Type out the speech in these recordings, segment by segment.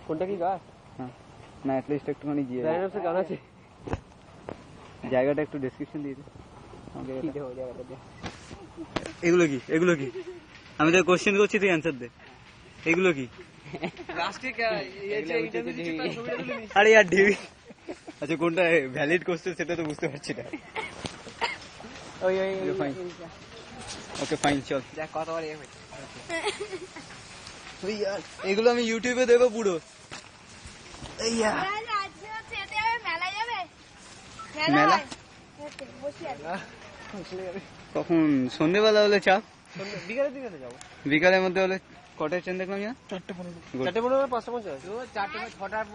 কোনটা কি গাছ? হ্যাঁ না অ্যাটলিস্ট একটুখানি গিয়ে গান আছে, জায়গাটা একটু ডেসক্রিপশন দিয়ে দে। কি দেবো জায়গাটা দিয়ে? এগুলো কি এগুলো কি? আমি তো কোশ্চেন করছি, তুই অ্যান্সার দে। এগুলো কি? আরে ইয়ার ঢিবি। আচ্ছা কোনটা ভ্যালিড কোশ্চেন সেটা তো বুঝতে পারছি না। ওই ফাইন, ওকে ফাইন, চল। যা কতবার ওই ইয়ার এগুলো আমি ইউটিউবে দেবো পুরো। এই ইয়ার মেলা কখন? সন্ধ্যেবেলা হলে চাপ, বিকালের দিকে যাবো। বিকালের মধ্যে হলে কটায় ট্রেন দেখলাম? 4:15, 5:50, 6টার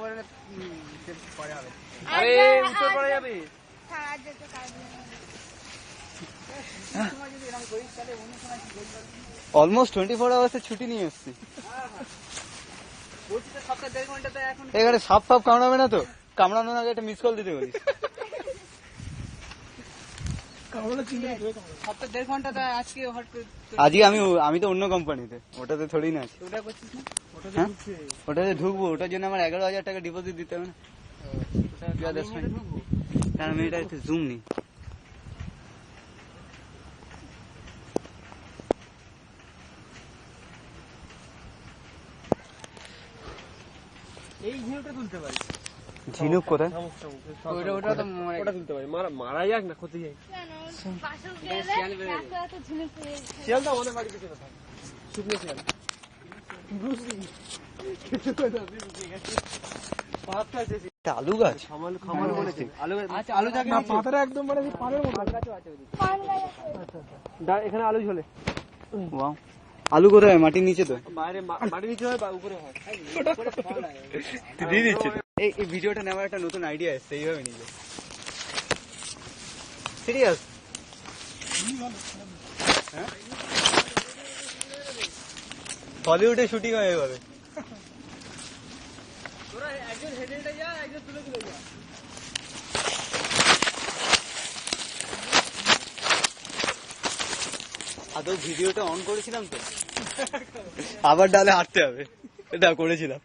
পরে হবে। আরে উত্তর পড়ে যাবে। অলমোস্ট 24 আওয়ার্সের ছুটি নিয়ে এসছি। এখানে সাপ ফাপ কামড়াবে না তো? কামড়ানোর আগে একটা মিস কল দিতে পারিস। আজকে আমি তো অন্য কোম্পানিতে, ওটাতে থোড়ি না আছে। ওটাতে ঢুকবো, ওটার জন্য আমার 11,000 টাকা ডিপোজিট দিতে হবে না? আমি এটা একটু জুম নি। এই ঝিনুকটা তুলতে পারি। ঝিনুক কোথায়? ওটা তুলতে পারি। মারা যাক না, ক্ষতি যায়। শিয়াল তো আমাদের বাড়িতে চলে থাকে, শুকনো শিয়াল। আলু গাছ, খামার বলেছে। আলু থাকে না, পাতাটা একদম মানে পানের মতো। এখানে আলু ঝোলে। ওয়াও, আলু কোথায়? মাটির নিচে তো। বাইরে মাটির নিচে হয় বা উপরে হয়। দিয়ে দিচ্ছে। এই ভিডিওটা নেওয়ার একটা নতুন আইডিয়া এসছে, এইভাবে নিয়ে যাও। সিরিয়াস? হলিউডে শুটিং হয় এভাবে। একজন হেঁটে হেঁটে যা, একজন তুলে তুলে যা। আদৌ ভিডিওটা অন করেছিলাম তো? আবার ডালে হাঁটতে হবে, এটা করেছিলাম।